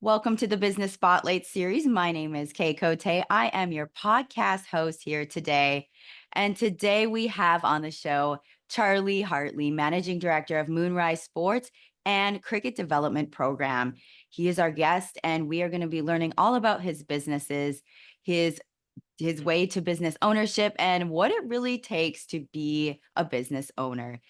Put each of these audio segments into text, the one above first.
Welcome to the Business Spotlight series. My name is Kay Cote. I am your podcast host here today. And today we have on the show Charlie Hartley, Managing Director of Moonrise Sports and Cricket Development Program. He is our guest, and we are going to be learning all about his businesses, his way to business ownership, and what it really takes to be a business owner.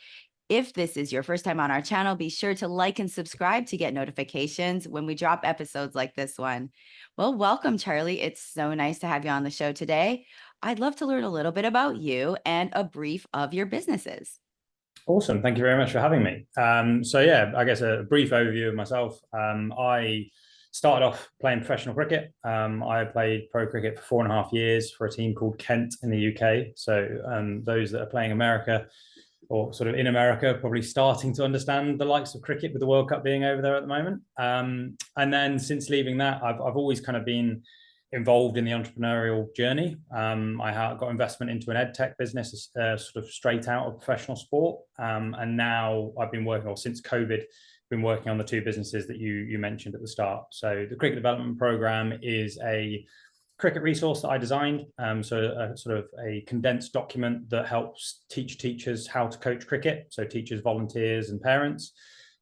If this is your first time on our channel, be sure to like and subscribe to get notifications when we drop episodes like this one. Well, welcome, Charlie. It's so nice to have you on the show today. I'd love to learn a little bit about you and a brief of your businesses. Awesome. Thank you very much for having me. I guess a brief overview of myself. I started off playing professional cricket. I played pro cricket for 4.5 years for a team called Kent in the UK. Those that are playing America or sort of in America, probably starting to understand the likes of cricket with the World Cup being over there at the moment. And then since leaving that, I've always kind of been involved in the entrepreneurial journey. I got investment into an ed tech business, sort of straight out of professional sport. And now I've been working, or since COVID, been working on the two businesses that you mentioned at the start. So the Cricket Development Program is a cricket resource that I designed. So a sort of a condensed document that helps teach teachers how to coach cricket. So teachers, volunteers, and parents.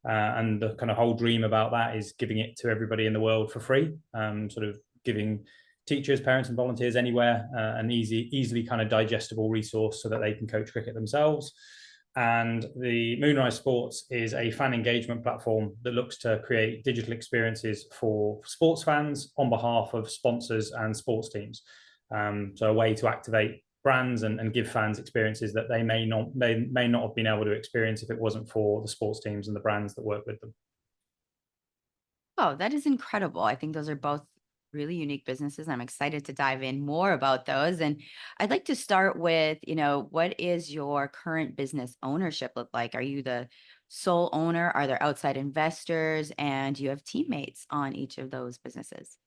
And the kind of whole dream about that is giving it to everybody in the world for free. Sort of giving teachers, parents, and volunteers anywhere an easily kind of digestible resource so that they can coach cricket themselves. And the Moonrise Sports is a fan engagement platform that looks to create digital experiences for sports fans on behalf of sponsors and sports teams. So a way to activate brands and give fans experiences that they may not have been able to experience if it wasn't for the sports teams and the brands that work with them. Oh, that is incredible. I think those are both really unique businesses. I'm excited to dive in more about those. And I'd like to start with, what is your current business ownership look like? Are you the sole owner? Are there outside investors? And do you have teammates on each of those businesses?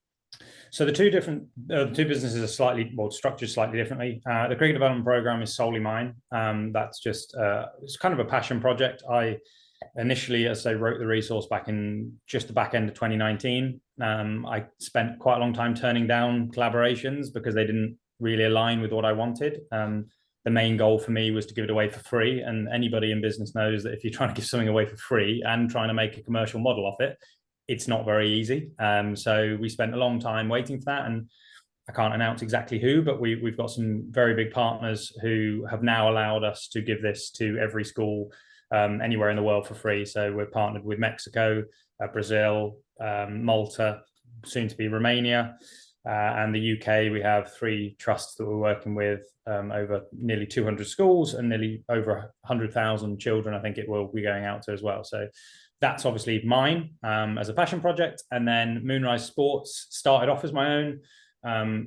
So the two businesses are structured slightly differently. The Cricket Development Program is solely mine. That's just it's kind of a passion project. I initially, as I wrote the resource back in just the back end of 2019. I spent quite a long time turning down collaborations because they didn't really align with what I wanted. The main goal for me was to give it away for free. And anybody in business knows that if you're trying to give something away for free and trying to make a commercial model off it, it's not very easy. So we spent a long time waiting for that. And I can't announce exactly who, but we've got some very big partners who have now allowed us to give this to every school anywhere in the world for free. So we're partnered with Mexico, Brazil, Malta, soon to be Romania, and the UK. We have 3 trusts that we're working with, over nearly 200 schools and nearly over 100,000 children. I think it will be going out to as well. So that's obviously mine as a passion project. And then Moonrise Sports started off as my own.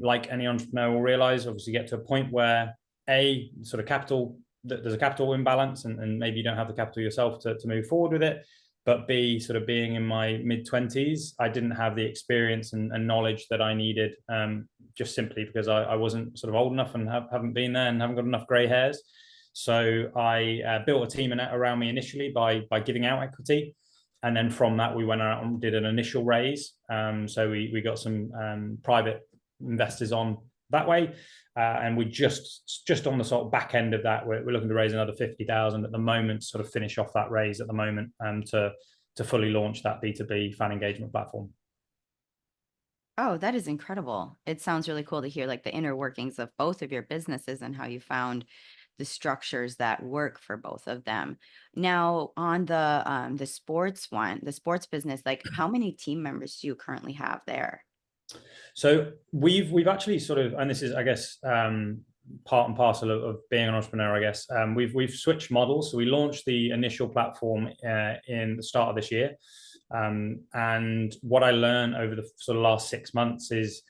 Like any entrepreneur will realize, obviously get to a point where there's a capital imbalance and maybe you don't have the capital yourself to move forward with it. But B, sort of being in my mid-20s, I didn't have the experience and knowledge that I needed, just simply because I wasn't sort of old enough and haven't been there and haven't got enough grey hairs. So I built a team around me initially by giving out equity. And then from that, we went out and did an initial raise. So we got some private investors on that way. And we just on the sort of back end of that, we're looking to raise another 50,000 at the moment, to sort of finish off that raise at the moment, to fully launch that B2B fan engagement platform. Oh, that is incredible. It sounds really cool to hear like the inner workings of both of your businesses and how you found the structures that work for both of them. Now, on the sports one, the sports business, like how many team members do you currently have there? So we've actually sort of, and this is, I guess, part and parcel of being an entrepreneur, I guess. We've switched models. So we launched the initial platform in the start of this year. And what I learned over the sort of last 6 months is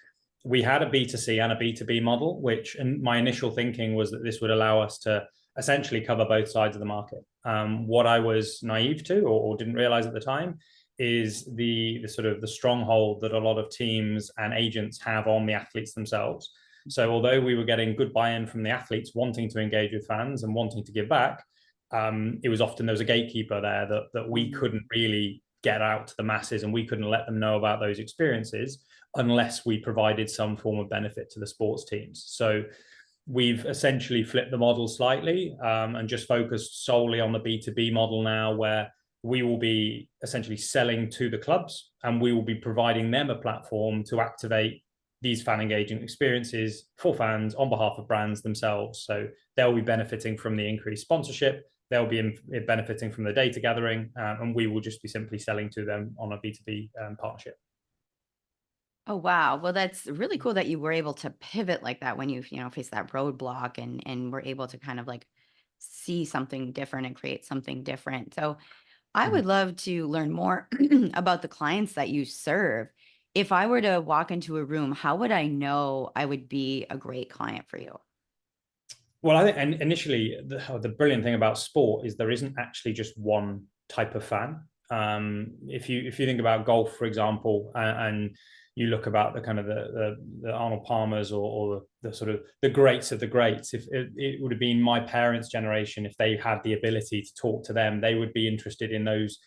we had a B2C and a B2B model, which, and my initial thinking was that this would allow us to essentially cover both sides of the market. What I was naive to or didn't realize at the time is the sort of the stronghold that a lot of teams and agents have on the athletes themselves. So although we were getting good buy-in from the athletes wanting to engage with fans and wanting to give back, it was often there was a gatekeeper there that we couldn't really get out to the masses, and we couldn't let them know about those experiences unless we provided some form of benefit to the sports teams. So we've essentially flipped the model slightly, and just focused solely on the B2B model now, where we will be essentially selling to the clubs, and we will be providing them a platform to activate these fan engaging experiences for fans on behalf of brands themselves. So they'll be benefiting from the increased sponsorship, they'll be benefiting from the data gathering, and we will just be simply selling to them on a B2B partnership. Oh, wow. Well, that's really cool that you were able to pivot like that when faced that roadblock and were able to kind of like see something different and create something different. So I Mhm. would love to learn more about the clients that you serve. If I were to walk into a room, how would I know I would be a great client for you? Well, I think and initially the brilliant thing about sport is there isn't actually just one type of fan. If you think about golf, for example, and you look about the kind of the Arnold Palmers, or the sort of the greats of the greats, if it would have been my parents' generation, if they had the ability to talk to them, they would be interested in those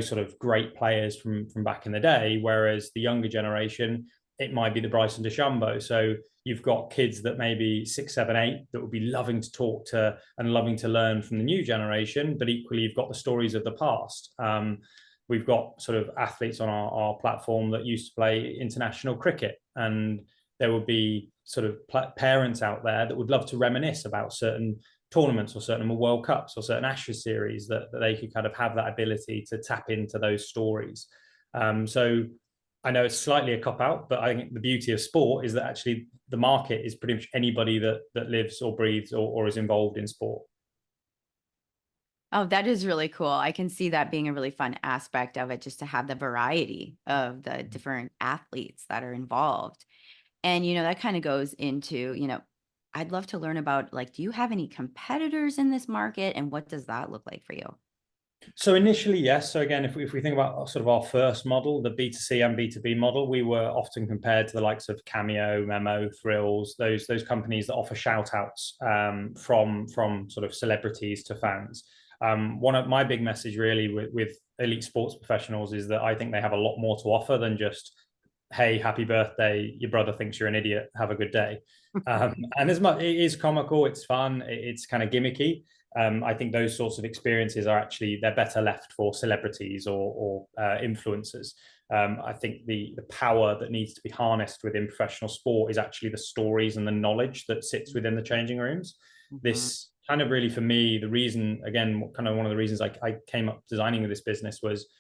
sort of great players from back in the day. Whereas the younger generation, it might be the Bryson DeChambeau. So you've got kids that maybe 6, 7, 8 that would be loving to talk to and loving to learn from the new generation, but equally you've got the stories of the past. We've got sort of athletes on our platform that used to play international cricket, and there would be sort of parents out there that would love to reminisce about certain tournaments or certain World Cups or certain Ashes series, that they could kind of have that ability to tap into those stories. So I know it's slightly a cop out, but I think the beauty of sport is that actually the market is pretty much anybody that lives or breathes or is involved in sport. Oh, that is really cool. I can see that being a really fun aspect of it, just to have the variety of the different athletes that are involved. And, that kind of goes into, I'd love to learn about, like, do you have any competitors in this market and what does that look like for you? So initially, yes. So again, if we think about sort of our first model, the B2C and B2B model, we were often compared to the likes of Cameo, Memo, Thrills, those companies that offer shout outs, from sort of celebrities to fans. One of my big message really with elite sports professionals is that I think they have a lot more to offer than just, hey, happy birthday, your brother thinks you're an idiot, have a good day. And as much it is comical, it's fun, it's kind of gimmicky. I think those sorts of experiences are actually, they're better left for celebrities or influencers. I think the power that needs to be harnessed within professional sport is actually the stories and the knowledge that sits within the changing rooms. Mhm. This kind of really, for me, the reason, again, kind of one of the reasons I came up designing this business was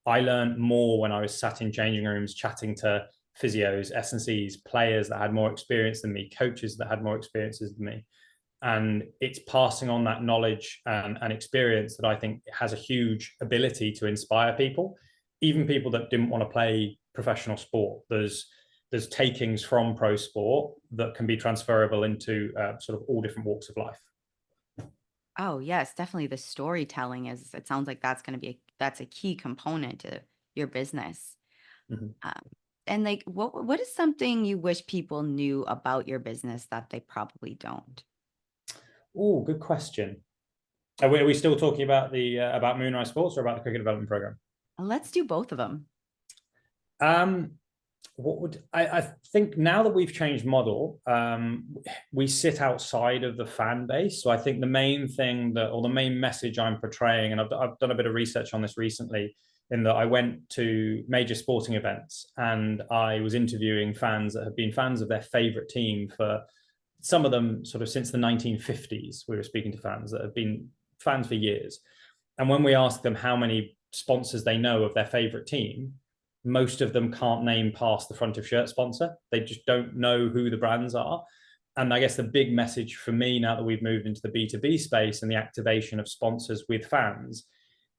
I learned more when I was sat in changing rooms chatting to physios, S&Cs, players that had more experience than me, coaches that had more experiences than me. And it's passing on that knowledge and experience that I think has a huge ability to inspire people, even people that didn't want to play professional sport. There's takings from pro sport that can be transferable into sort of all different walks of life. Oh, yes, definitely the storytelling it sounds like that's a key component to your business. Mhm. Um, and like, what is something you wish people knew about your business that they probably don't? Oh, good question. Are we still talking about the about Moonrise Sports or about the cricket development program? Let's do both of them. Um, what would I think now that we've changed model, we sit outside of the fan base. So I think the main thing that, or the main message I'm portraying, and I've done a bit of research on this recently, in that I went to major sporting events and I was interviewing fans that have been fans of their favorite team for, some of them sort of since the 1950s. We were speaking to fans that have been fans for years. And when we asked them how many sponsors they know of their favorite team, most of them can't name past the front of shirt sponsor. They just don't know who the brands are. And I guess the big message for me now that we've moved into the B2B space and the activation of sponsors with fans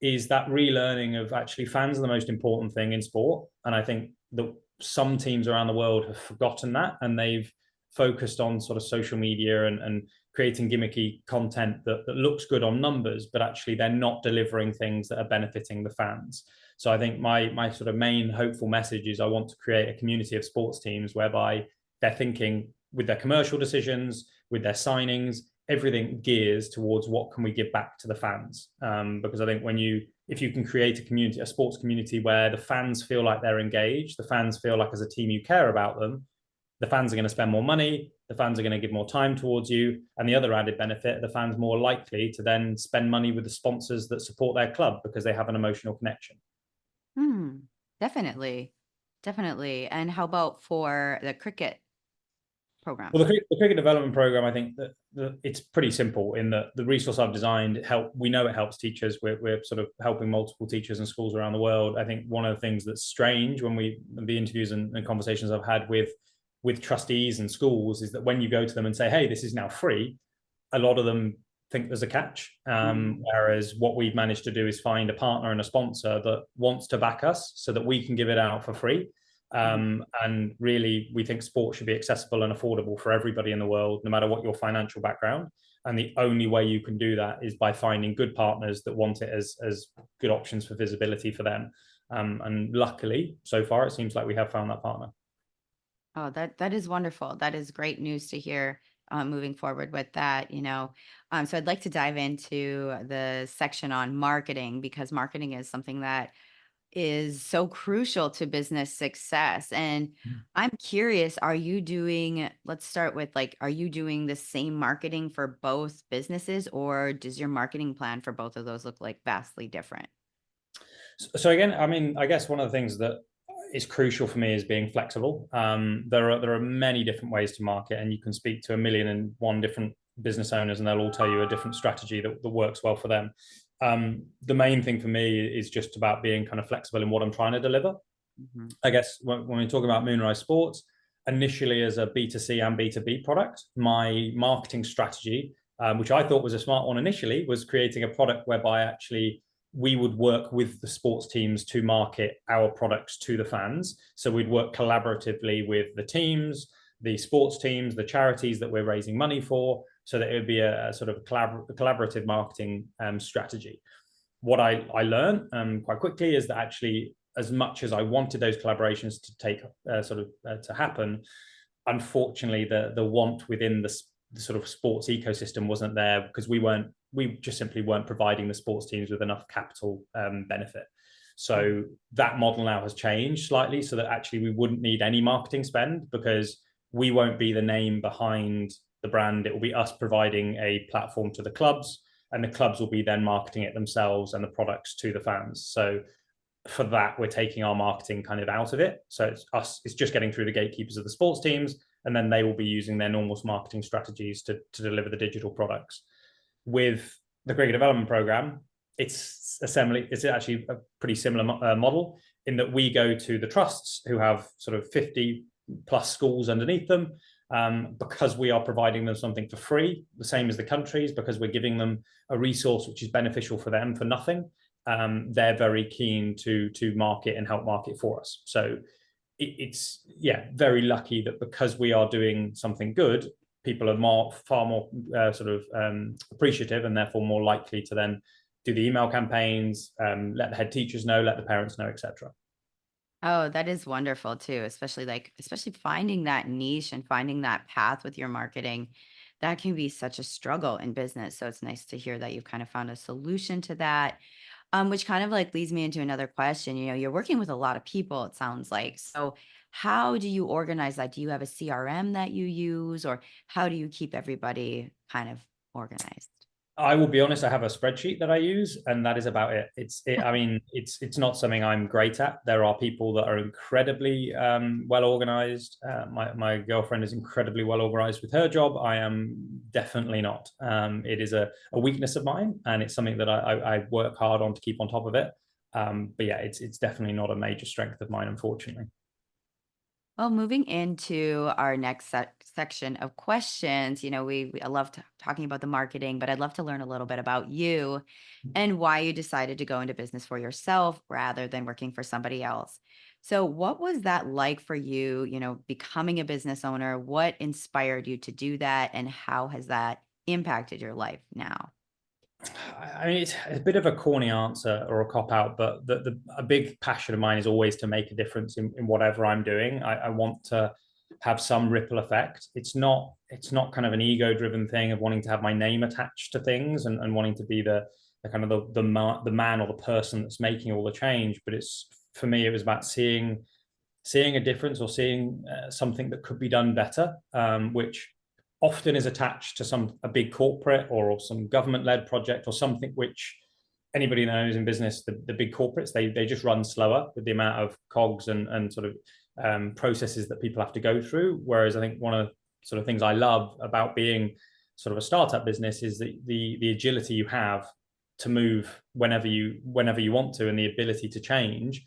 is that relearning of actually fans are the most important thing in sport. And I think that some teams around the world have forgotten that, and they've focused on sort of social media and creating gimmicky content that looks good on numbers, but actually they're not delivering things that are benefiting the fans. So I think my sort of main hopeful message is I want to create a community of sports teams whereby they're thinking with their commercial decisions, with their signings, everything gears towards what can we give back to the fans. Because I think when you if you can create a community, a sports community where the fans feel like they're engaged, the fans feel like as a team you care about them, the fans are going to spend more money, the fans are going to give more time towards you. And the other added benefit, the fans more likely to then spend money with the sponsors that support their club because they have an emotional connection. Hmm. Definitely. Definitely. And how about for the cricket program? Well, the cricket development program, I think that it's pretty simple in that the resource I've designed we know it helps teachers. We're sort of helping multiple teachers and schools around the world. I think one of the things that's strange when the interviews and conversations I've had with trustees and schools is that when you go to them and say, hey, this is now free, a lot of them think there's a catch. Whereas what we've managed to do is find a partner and a sponsor that wants to back us so that we can give it out for free. And really, we think sport should be accessible and affordable for everybody in the world, no matter what your financial background. And the only way you can do that is by finding good partners that want it as good options for visibility for them. And luckily, so far, it seems like we have found that partner. Oh, that is wonderful. That is great news to hear, moving forward with that, you know. So I'd like to dive into the section on marketing because marketing is something that is so crucial to business success. And I'm curious, are you doing, let's start with like, are you doing the same marketing for both businesses, or does your marketing plan for both of those look like vastly different? So again, I mean, I guess one of the things that is crucial for me is being flexible. There are many different ways to market, and you can speak to 1,000,001 different business owners, and they'll all tell you a different strategy that works well for them. The main thing for me is just about being kind of flexible in what I'm trying to deliver. Mhm. I guess when we talk about Moonrise Sports, initially as a B2C and B2B product, my marketing strategy, which I thought was a smart one initially, was creating a product whereby actually we would work with the sports teams to market our products to the fans. So we'd work collaboratively with the teams, the sports teams, the charities that we're raising money for, so that it would be a sort of collaborative marketing strategy. What I learned quite quickly is that actually, as much as I wanted those collaborations to take to happen, unfortunately, the want within the sort of sports ecosystem wasn't there because we just simply weren't providing the sports teams with enough capital benefit. So that model now has changed slightly so that actually we wouldn't need any marketing spend because we won't be the name behind the brand. It will be us providing a platform to the clubs, and the clubs will be then marketing it themselves and the products to the fans. So for that, we're taking our marketing kind of out of it. So it's just getting through the gatekeepers of the sports teams, and then they will be using their normal marketing strategies to deliver the digital products. With the cricket development program, it's actually a pretty similar model in that we go to the trusts who have sort of 50 plus schools underneath them, because we are providing them something for free, the same as the countries, because we're giving them a resource which is beneficial for them for nothing. They're very keen to market and help market for us. So it's very lucky that because we are doing something good, people are far more appreciative, and therefore more likely to then do the email campaigns, let the head teachers know, let the parents know, etc. Oh, that is wonderful too, especially finding that niche and finding that path with your marketing. That can be such a struggle in business. So it's nice to hear that you've kind of found a solution to that. Which kind of like leads me into another question. You know, you're working with a lot of people, it sounds like. So how do you organize that? Do you have a CRM that you use, or how do you keep everybody kind of organized? I will be honest, I have a spreadsheet that I use, and that is about it. I mean, it's not something I'm great at. There are people that are incredibly well organized. My girlfriend is incredibly well organized with her job. I am definitely not. It is a weakness of mine, and it's something that I work hard on to keep on top of it. But yeah, it's definitely not a major strength of mine, unfortunately. Well, moving into our next section of questions, you know, I love talking about the marketing, but I'd love to learn a little bit about you and why you decided to go into business for yourself rather than working for somebody else. So, what was that like for you, you know, becoming a business owner? What inspired you to do that, and how has that impacted your life now? I mean, it's a bit of a corny answer or a cop out, but a big passion of mine is always to make a difference in whatever I'm doing. I want to have some ripple effect. It's not kind of an ego driven thing of wanting to have my name attached to things and wanting to be kind of the man or the person that's making all the change, but it's, for me, it was about seeing a difference, or seeing something that could be done better, which often is attached to a big corporate or some government-led project, or something which anybody knows in business. The big corporates, they just run slower with the amount of cogs and sort of processes that people have to go through. Whereas I think one of the sort of things I love about being sort of a startup business is the agility you have to move whenever you want to, and the ability to change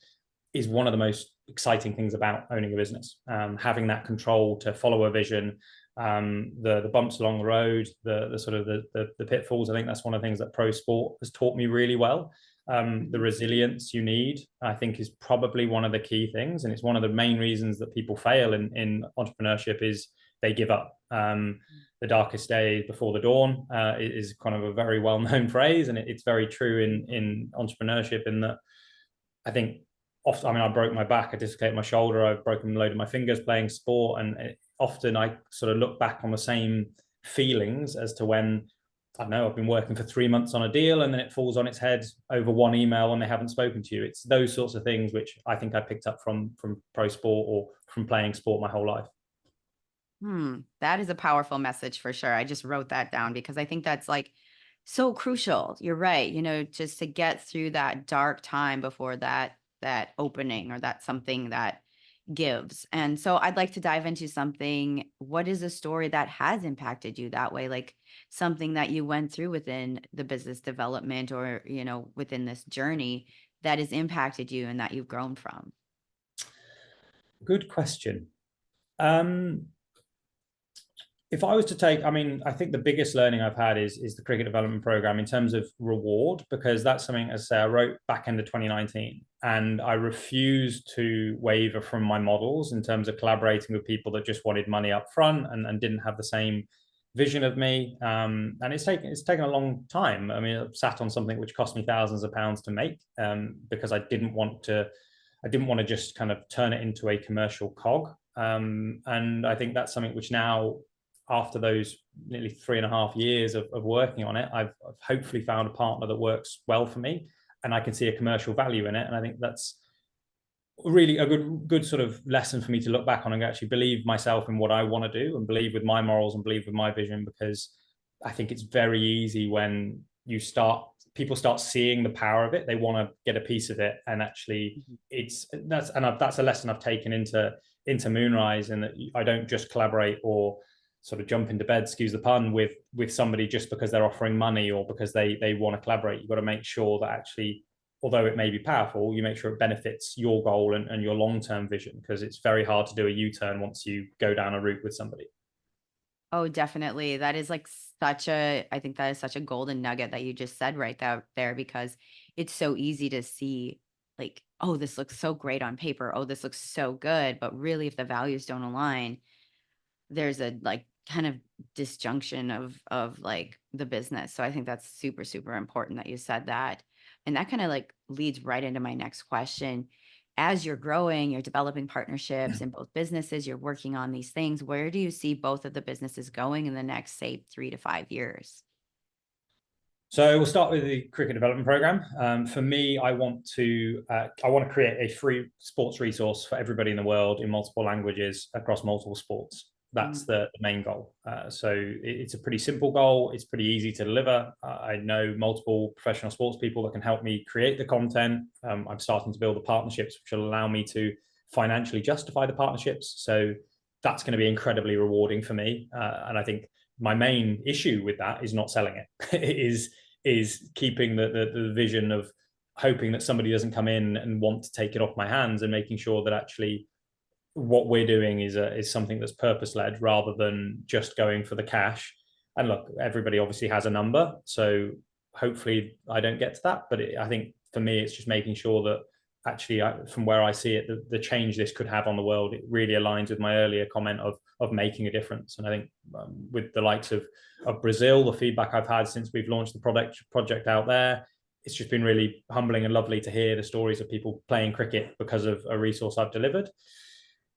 is one of the most exciting things about owning a business. Having that control to follow a vision, the bumps along the road, the sort of the pitfalls. I think that's one of the things that pro sport has taught me really well. The resilience you need, I think, is probably one of the key things, and it's one of the main reasons that people fail in entrepreneurship is they give up. The darkest day before the dawn is kind of a very well-known phrase, and it's very true in entrepreneurship. In that, I think often, I mean, I broke my back, I dislocated my shoulder, I've broken a load of my fingers playing sport, and often I sort of look back on the same feelings as to when, I don't know, I've been working for 3 months on a deal and then it falls on its head over one email and they haven't spoken to you. It's those sorts of things which I think I picked up from pro sport or from playing sport my whole life. That is a powerful message for sure. I just wrote that down because I think that's like so crucial. You're right. Just to get through that dark time before that opening, or that something that gives. And so I'd like to dive into something. What is a story that has impacted you that way? Like something that you went through within the business development, or, within this journey that has impacted you and that you've grown from? Good question. If I was to take, I mean, I think the biggest learning I've had is the cricket development program in terms of reward, because that's something, as I say, I wrote back into 2019, and I refused to waver from my models in terms of collaborating with people that just wanted money up front and didn't have the same vision of me. And it's taken a long time. I mean, I've sat on something which cost me thousands of pounds to make, because I didn't want to just kind of turn it into a commercial cog. And I think that's something which now, after those nearly 3.5 years of working on it, I've hopefully found a partner that works well for me, and I can see a commercial value in it. And I think that's really a good sort of lesson for me to look back on and actually believe myself in what I want to do, and believe with my morals and believe with my vision, because I think it's very easy when people start seeing the power of it, they want to get a piece of it. And actually that's a lesson I've taken into Moonrise, and that I don't just collaborate or sort of jump into bed, excuse the pun, with somebody just because they're offering money or because they want to collaborate. You've got to make sure that actually, although it may be powerful, you make sure it benefits your goal and your long-term vision, because it's very hard to do a U-turn once you go down a route with somebody. Oh, definitely. That is like I think that is such a golden nugget that you just said right there, because it's so easy to see, like, oh, this looks so great on paper. Oh, this looks so good. But really, if the values don't align, there's a like kind of disjunction of like the business. So I think that's super, super important that you said that. And that kind of like leads right into my next question. As you're growing, you're developing partnerships in both businesses, you're working on these things. Where do you see both of the businesses going in the next, say, 3 to 5 years? So we'll start with the cricket development program. For me, I want to create a free sports resource for everybody in the world in multiple languages across multiple sports. That's the main goal. So it's a pretty simple goal. It's pretty easy to deliver. I know multiple professional sports people that can help me create the content. I'm starting to build the partnerships, which will allow me to financially justify the partnerships. So that's going to be incredibly rewarding for me. And I think my main issue with that is not selling it. It is keeping the vision of hoping that somebody doesn't come in and want to take it off my hands, and making sure that actually what we're doing is something that's purpose-led rather than just going for the cash. And look, everybody obviously has a number, so hopefully I don't get to that. But I think for me, it's just making sure that actually, from where I see it, the change this could have on the world, it really aligns with my earlier comment of making a difference. And I think with the likes of Brazil, the feedback I've had since we've launched the project out there, it's just been really humbling and lovely to hear the stories of people playing cricket because of a resource I've delivered.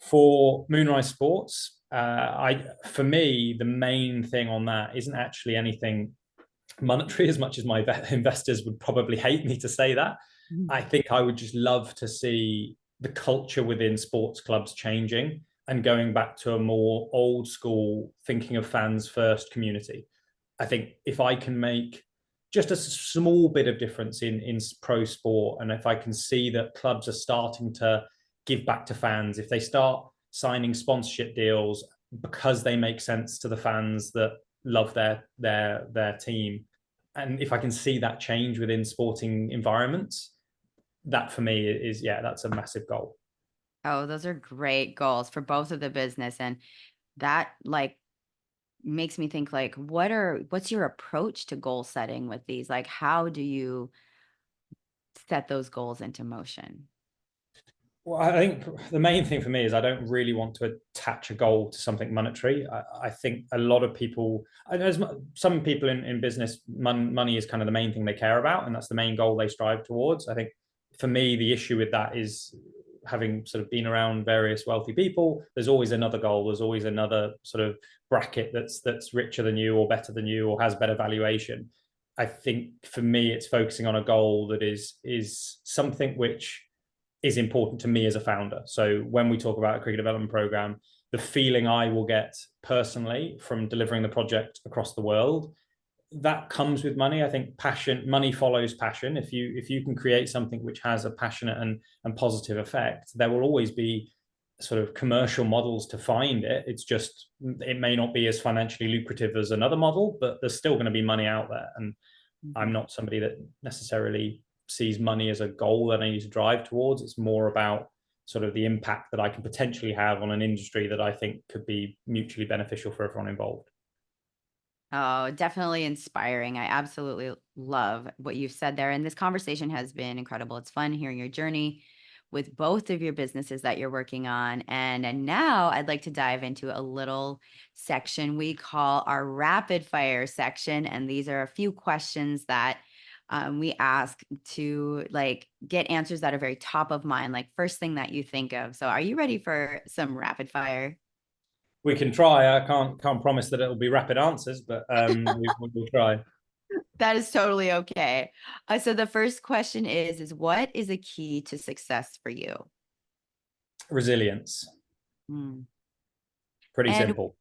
For Moonrise Sports, for me, the main thing on that isn't actually anything monetary, as much as my investors would probably hate me to say that. I think I would just love to see the culture within sports clubs changing and going back to a more old school thinking of fans first community. I think if I can make just a small bit of difference in pro sport, and if I can see that clubs are starting to give back to fans, if they start signing sponsorship deals because they make sense to the fans that love their team, and if I can see that change within sporting environments, that for me is, yeah, that's a massive goal. Oh, those are great goals for both of the business. And that like makes me think like what's your approach to goal setting with these? Like how do you set those goals into motion? Well, I think the main thing for me is I don't really want to attach a goal to something monetary. I think a lot of people, there's some people in business, money is kind of the main thing they care about, and that's the main goal they strive towards. I think for me, the issue with that is, having sort of been around various wealthy people, there's always another goal. There's always another sort of bracket that's richer than you or better than you or has better valuation. I think for me, it's focusing on a goal that is something which is important to me as a founder. So when we talk about a cricket development program, the feeling I will get personally from delivering the project across the world, that comes with money. I think money follows passion. If you can create something which has a passionate and positive effect, there will always be sort of commercial models to find it. It's just, it may not be as financially lucrative as another model, but there's still going to be money out there. And I'm not somebody that necessarily sees money as a goal that I need to drive towards. It's more about sort of the impact that I can potentially have on an industry that I think could be mutually beneficial for everyone involved. Oh, definitely inspiring. I absolutely love what you've said there. And this conversation has been incredible. It's fun hearing your journey with both of your businesses that you're working on. And now I'd like to dive into a little section we call our rapid fire section. And these are a few questions that we ask to like get answers that are very top of mind, like first thing that you think of. So are you ready for some rapid fire? We can try. I can't promise that it'll be rapid answers, but we'll try. That is totally okay. So the first question is what is a key to success for you? Resilience. Mm. Pretty And simple.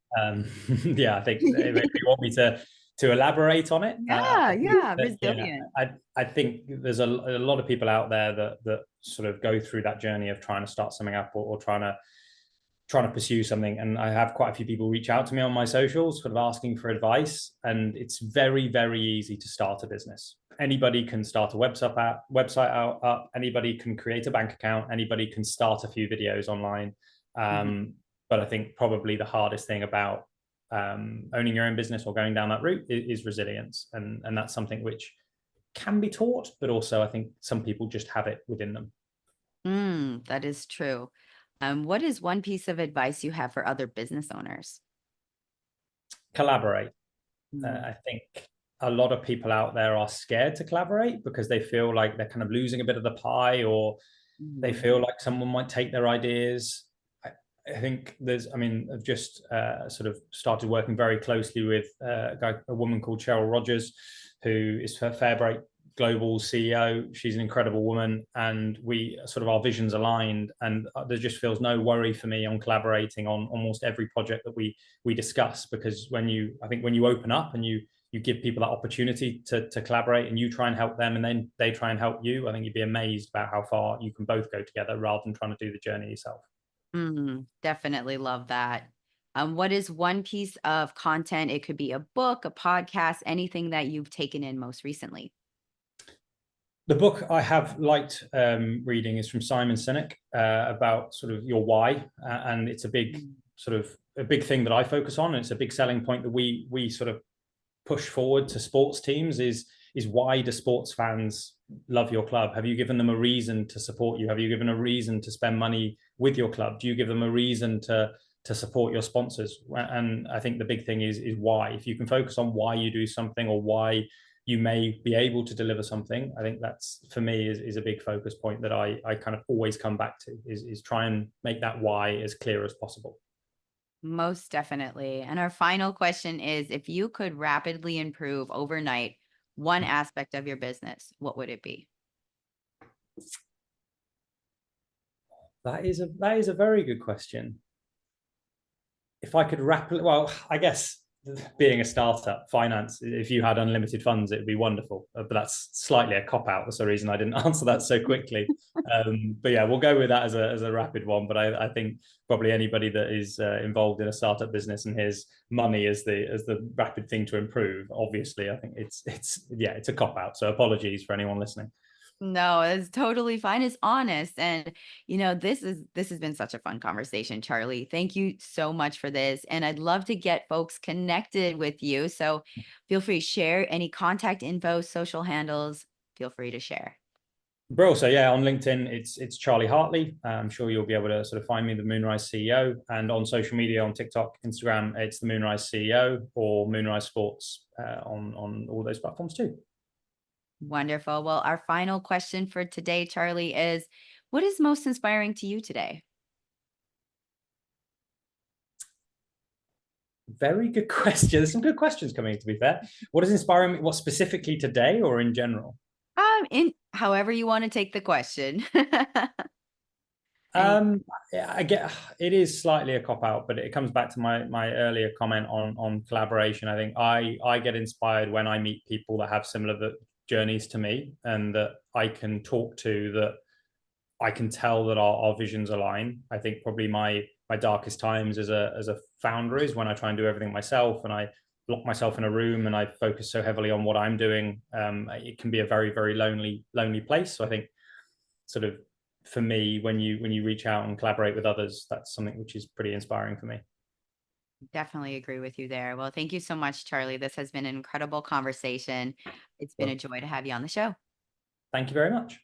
Yeah, I think if you want me to elaborate on it, yeah, yeah, resilient. I think there's a lot of people out there that sort of go through that journey of trying to start something up, or trying to pursue something. And I have quite a few people reach out to me on my socials, sort of asking for advice. And it's very, very easy to start a business. Anybody can start a website up. Anybody can create a bank account. Anybody can start a few videos online. Mhm. But I think probably the hardest thing about owning your own business or going down that route is resilience. And that's something which can be taught, but also I think some people just have it within them. That is true. What is one piece of advice you have for other business owners? Collaborate. Mm, I think a lot of people out there are scared to collaborate because they feel like they're kind of losing a bit of the pie, or they mhm, feel like someone might take their ideas. I think I mean, I've just sort of started working very closely with a woman called Cheryl Rogers, who is Fairbreak Global CEO. She's an incredible woman, and we sort of, our visions aligned, and there just feels no worry for me on collaborating on almost every project that we discuss. Because I think when you open up and you give people that opportunity to collaborate, and you try and help them and then they try and help you, I think you'd be amazed about how far you can both go together rather than trying to do the journey yourself. definitely love that. What is one piece of content? It could be a book, a podcast, anything that you've taken in most recently. The book I have liked reading is from Simon Sinek, about sort of your why, and it's a big Mm, sort of a big thing that I focus on. And it's a big selling point that we sort of push forward to sports teams is why do sports fans love your club? Have you given them a reason to support you? Have you given a reason to spend money with your club? Do you give them a reason to support your sponsors? And I think the big thing is why. If you can focus on why you do something, or why you may be able to deliver something, I think that's, for me, is a big focus point that I kind of always come back to, is try and make that why as clear as possible. Most definitely. And our final question is, if you could rapidly improve overnight one aspect of your business, what would it be? That is a very good question. If I could rapidly, well, I guess being a startup, finance, if you had unlimited funds, it'd be wonderful. But that's slightly a cop out. That's the reason I didn't answer that so quickly. But yeah, we'll go with that as a rapid one. But I think probably anybody that is involved in a startup business and hears money as the rapid thing to improve, obviously, I think it's a cop out. So apologies for anyone listening. No, it's totally fine. It's honest. And this has been such a fun conversation, Charlie. Thank you so much for this. And I'd love to get folks connected with you. So feel free to share any contact info, social handles. Feel free to share. Bro, so yeah, on LinkedIn, it's Charlie Hartley. I'm sure you'll be able to sort of find me, the Moonrise CEO, and on social media, on TikTok, Instagram, it's the Moonrise CEO or Moonrise Sports on all those platforms too. Wonderful. Well, our final question for today, Charlie, is what is most inspiring to you today? Very good question. There's some good questions coming. To be fair, what is inspiring me? What specifically today or in general? In however you want to take the question. Any Um, I get it is slightly a cop out, but it comes back to my earlier comment on collaboration. I think I get inspired when I meet people that have similar journeys to me and that I can talk to, that I can tell that our visions align. I think probably my darkest times as a founder is when I try and do everything myself and I lock myself in a room and I focus so heavily on what I'm doing. It can be a very, very lonely place. So I think sort of for me, when you reach out and collaborate with others, that's something which is pretty inspiring for me. Definitely agree with you there. Well, thank you so much, Charlie. This has been an incredible conversation. It's been a Well, joy to have you on the show. thank you very much.